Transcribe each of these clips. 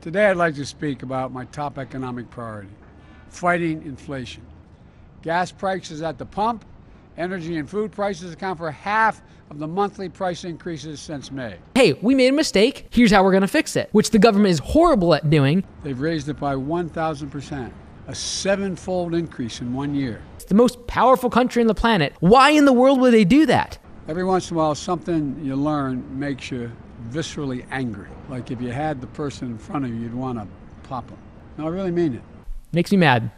Today I'd like to speak about my top economic priority, fighting inflation. Gas prices at the pump, energy and food prices account for half of the monthly price increases since May. Hey, we made a mistake. Here's how we're going to fix it, which the government is horrible at doing. They've raised it by 1,000%, a 7-fold increase in 1 year. It's the most powerful country on the planet. Why in the world would they do that? Every once in a while, something you learn makes you viscerally angry. Like if you had the person in front of you, you'd want to pop them. No, I really mean it. Makes me mad.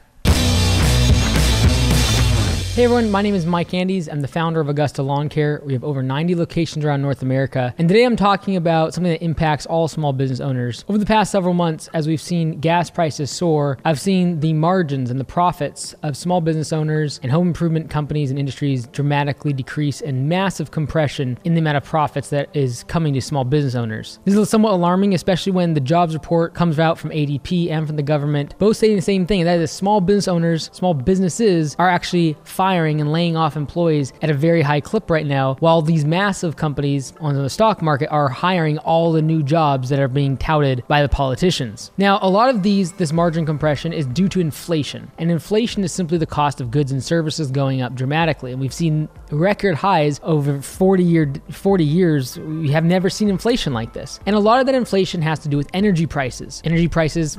Hey everyone, my name is Mike Andes. I'm the founder of Augusta Lawn Care. We have over 90 locations around North America. And today I'm talking about something that impacts all small business owners. Over the past several months, as we've seen gas prices soar, I've seen the margins and the profits of small business owners and home improvement companies and industries dramatically decrease, and massive compression in the amount of profits that is coming to small business owners. This is somewhat alarming, especially when the jobs report comes out from ADP and from the government, both saying the same thing, and that is small business owners, small businesses are actually firing and laying off employees at a very high clip right now, while these massive companies on the stock market are hiring all the new jobs that are being touted by the politicians. Now, a lot of this margin compression is due to inflation, and inflation is simply the cost of goods and services going up dramatically, and we've seen record highs over 40 years. We have never seen inflation like this, and a lot of that inflation has to do with energy prices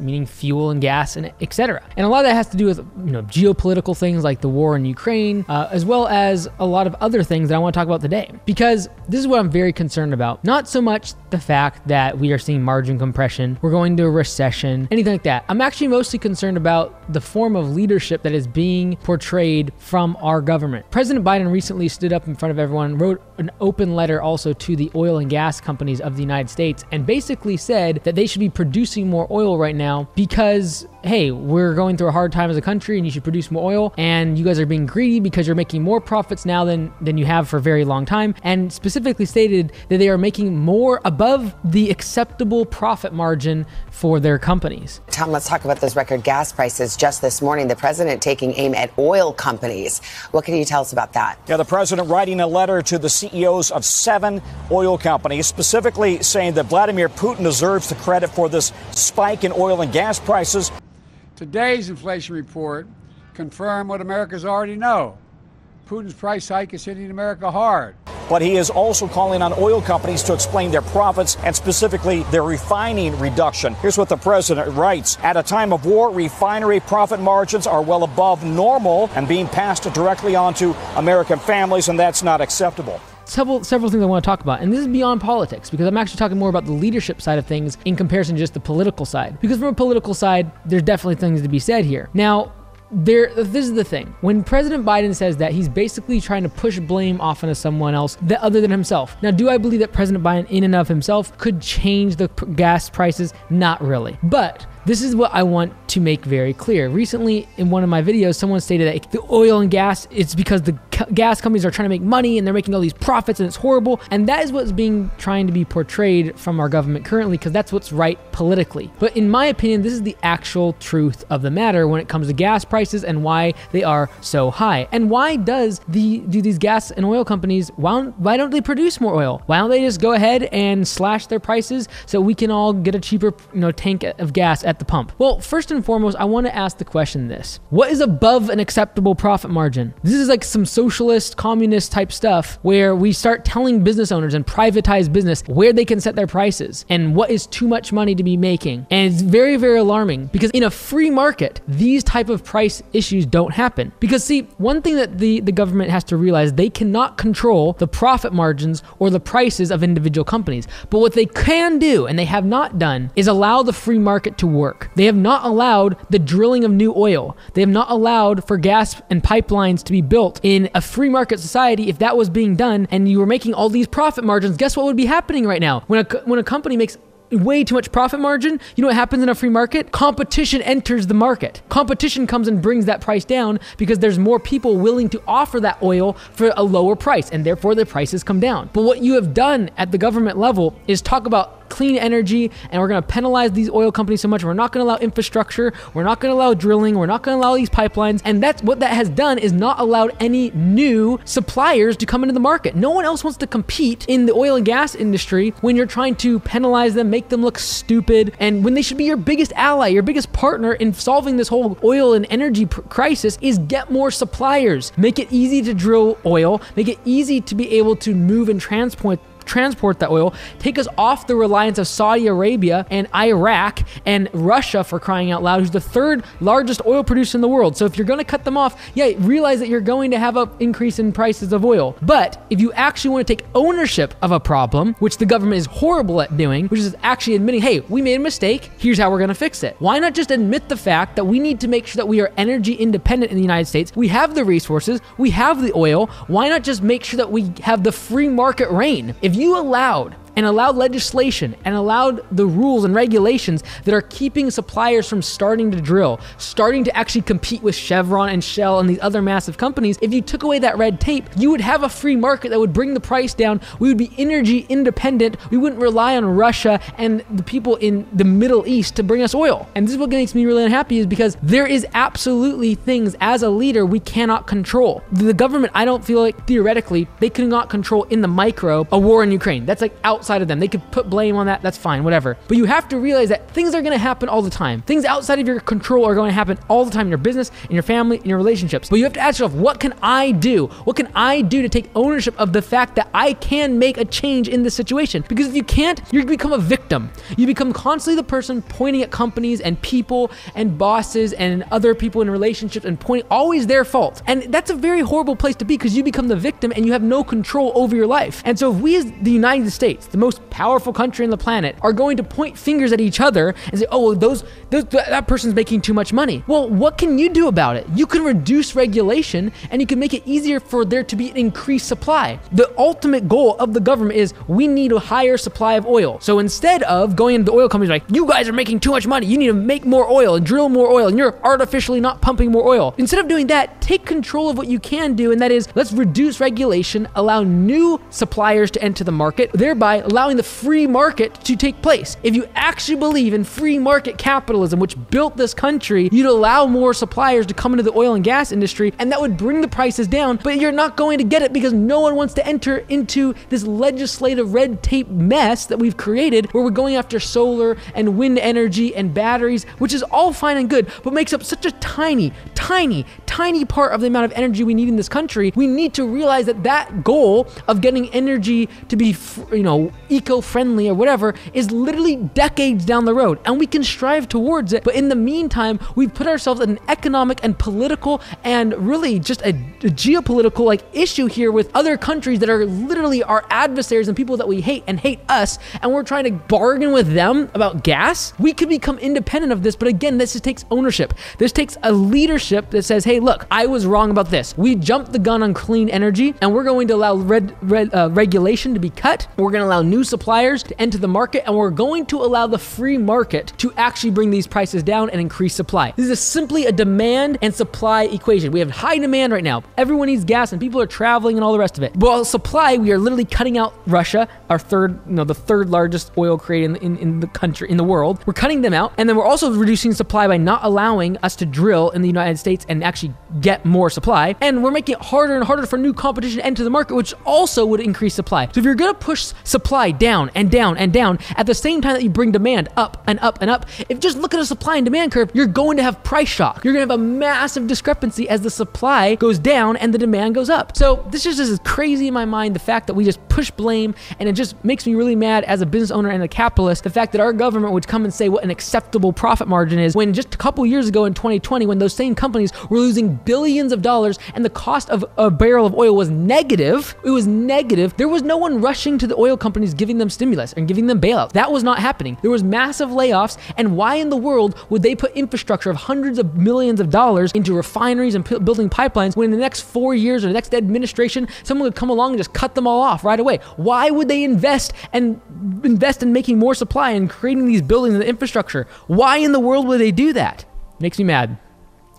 meaning fuel and gas and etc. And a lot of that has to do with geopolitical things like the war in Ukraine, as well as a lot of other things that I want to talk about today, because this is what I'm very concerned about. Not so much the fact that we are seeing margin compression, we're going to a recession, anything like that. I'm actually mostly concerned about the form of leadership that is being portrayed from our government. President Biden recently stood up in front of everyone, wrote an open letter also to the oil and gas companies of the United States, and basically said that they should be producing more oil right now because, hey, we're going through a hard time as a country and you should produce more oil, and you guys are being greedy because you're making more profits now than you have for a very long time, and specifically stated that they are making more above the acceptable profit margin for their companies. Tom, let's talk about those record gas prices. Just this morning, the president taking aim at oil companies. What can you tell us about that? Yeah, the president writing a letter to the CEOs of 7 oil companies, specifically saying that Vladimir Putin deserves the credit for this spike in oil and gas prices. Today's inflation report confirmed what Americans already know. Putin's price hike is hitting America hard. But he is also calling on oil companies to explain their profits and specifically their refining reduction. Here's what the president writes. At a time of war, refinery profit margins are well above normal and being passed directly on to American families, and that's not acceptable. Several things I want to talk about, and this is beyond politics, because I'm actually talking more about the leadership side of things in comparison to just the political side. Because from a political side, there's definitely things to be said here. Now, this is the thing. When President Biden says that, he's basically trying to push blame off onto someone else other than himself. Now, do I believe that President Biden in and of himself could change the gas prices? Not really. But this is what I want to make very clear. Recently, in one of my videos, someone stated that the oil and gas, it's because the gas companies are trying to make money and they're making all these profits and it's horrible. And that is what's trying to be portrayed from our government currently, because that's what's right politically. But in my opinion, this is the actual truth of the matter when it comes to gas prices and why they are so high. And why do these gas and oil companies, why don't they produce more oil? Why don't they just go ahead and slash their prices so we can all get a cheaper tank of gas at the pump? Well, first and foremost, I want to ask the question this. What is above an acceptable profit margin? This is like some socialist, communist type stuff where we start telling business owners and privatize business where they can set their prices and what is too much money to be making. And it's very, very alarming, because in a free market, these type of price issues don't happen. Because see, one thing that the government has to realize, they cannot control the profit margins or the prices of individual companies. But what they can do, and they have not done, is allow the free market to work. They have not allowed the drilling of new oil. They have not allowed for gas and pipelines to be built in a free market society. If that was being done and you were making all these profit margins, guess what would be happening right now? When a company makes way too much profit margin, you know what happens in a free market? Competition enters the market. Competition comes and brings that price down because there's more people willing to offer that oil for a lower price, and therefore the prices come down. But what you have done at the government level is talk about clean energy, and we're going to penalize these oil companies so much. We're not going to allow infrastructure. We're not going to allow drilling. We're not going to allow these pipelines. And that's what that has done, is not allowed any new suppliers to come into the market. No one else wants to compete in the oil and gas industry when you're trying to penalize them, make them look stupid, and when they should be your biggest ally, your biggest partner in solving this whole oil and energy crisis is get more suppliers. Make it easy to drill oil. Make it easy to be able to move and transport that oil, take us off the reliance of Saudi Arabia and Iraq and Russia, for crying out loud, who's the third largest oil producer in the world. So if you're going to cut them off, realize that you're going to have an increase in prices of oil. But if you actually want to take ownership of a problem, which the government is horrible at doing, which is actually admitting, hey, we made a mistake, here's how we're going to fix it. Why not just admit the fact that we need to make sure that we are energy independent in the United States? We have the resources, we have the oil. Why not just make sure that we have the free market reign? If you allowed legislation and allowed the rules and regulations that are keeping suppliers from starting to drill, starting to actually compete with Chevron and Shell and these other massive companies, if you took away that red tape, you would have a free market that would bring the price down. We would be energy independent. We wouldn't rely on Russia and the people in the Middle East to bring us oil. And this is what makes me really unhappy, is because there is absolutely things as a leader we cannot control. The government, I don't feel like theoretically they could not control in the micro a war in Ukraine. That's like outside of them. They could put blame on that. That's fine, whatever. But you have to realize that things are going to happen all the time. Things outside of your control are going to happen all the time in your business, in your family, in your relationships. But you have to ask yourself, what can I do? What can I do to take ownership of the fact that I can make a change in this situation? Because if you can't, you become a victim. You become constantly the person pointing at companies and people and bosses and other people in relationships and pointing always their fault. And that's a very horrible place to be, because you become the victim and you have no control over your life. And so if we as the United States, the most powerful country on the planet, are going to point fingers at each other and say, oh, well, that person's making too much money. Well, what can you do about it? You can reduce regulation and you can make it easier for there to be an increased supply. The ultimate goal of the government is we need a higher supply of oil. So instead of going into the oil companies like, you guys are making too much money, you need to make more oil and drill more oil, and you're artificially not pumping more oil. Instead of doing that, take control of what you can do, and that is, let's reduce regulation, allow new suppliers to enter the market, thereby allowing the free market to take place. If you actually believe in free market capitalism, which built this country, you'd allow more suppliers to come into the oil and gas industry, and that would bring the prices down. But you're not going to get it because no one wants to enter into this legislative red tape mess that we've created, where we're going after solar and wind energy and batteries, which is all fine and good, but makes up such a tiny part of the amount of energy we need in this country. We need to realize that that goal of getting energy to be, eco-friendly or whatever is literally decades down the road, and we can strive towards it. But in the meantime, we've put ourselves in an economic and political and really just a geopolitical issue here with other countries that are literally our adversaries and people that we hate and hate us, and we're trying to bargain with them about gas. We could become independent of this, but again, this just takes ownership. This takes a leadership that says, hey, look, I was wrong about this. We jumped the gun on clean energy, and we're going to allow regulation to be cut. We're going to allow new suppliers to enter the market, and we're going to allow the free market to actually bring these prices down and increase supply. This is simply a demand and supply equation. We have high demand right now. Everyone needs gas and people are traveling and all the rest of it. Well, supply, we are literally cutting out Russia, our the third largest oil creator in the country, in the world. We're cutting them out, and then we're also reducing supply by not allowing us to drill in the United States and actually get more supply. And we're making it harder and harder for new competition to enter the market, which also would increase supply. So if you're going to push supply down and down and down at the same time that you bring demand up and up and up, if just look at a supply and demand curve, you're going to have price shock. You're going to have a massive discrepancy as the supply goes down and the demand goes up. So this just is crazy in my mind, the fact that we just push blame, and it just makes me really mad as a business owner and a capitalist, the fact that our government would come and say what an acceptable profit margin is, when just a couple years ago in 2020, when those same companies were losing billions of dollars and the cost of a barrel of oil was negative. It was negative. There was no one rushing to the oil companies giving them stimulus and giving them bailouts. That was not happening. There was massive layoffs, and why in the world would they put infrastructure of hundreds of millions of dollars into refineries and building pipelines when in the next 4 years or the next administration, someone would come along and just cut them all off right away? Why would they invest in making more supply and creating these buildings and infrastructure? Why in the world would they do that? Makes me mad.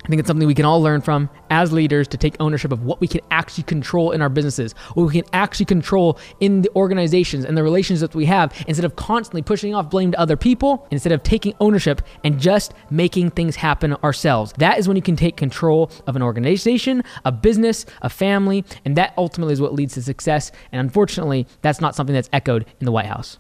I think it's something we can all learn from as leaders, to take ownership of what we can actually control in our businesses, what we can actually control in the organizations and the relationships that we have, instead of constantly pushing off blame to other people, instead of taking ownership and just making things happen ourselves. That is when you can take control of an organization, a business, a family, and that ultimately is what leads to success. And unfortunately, that's not something that's echoed in the White House.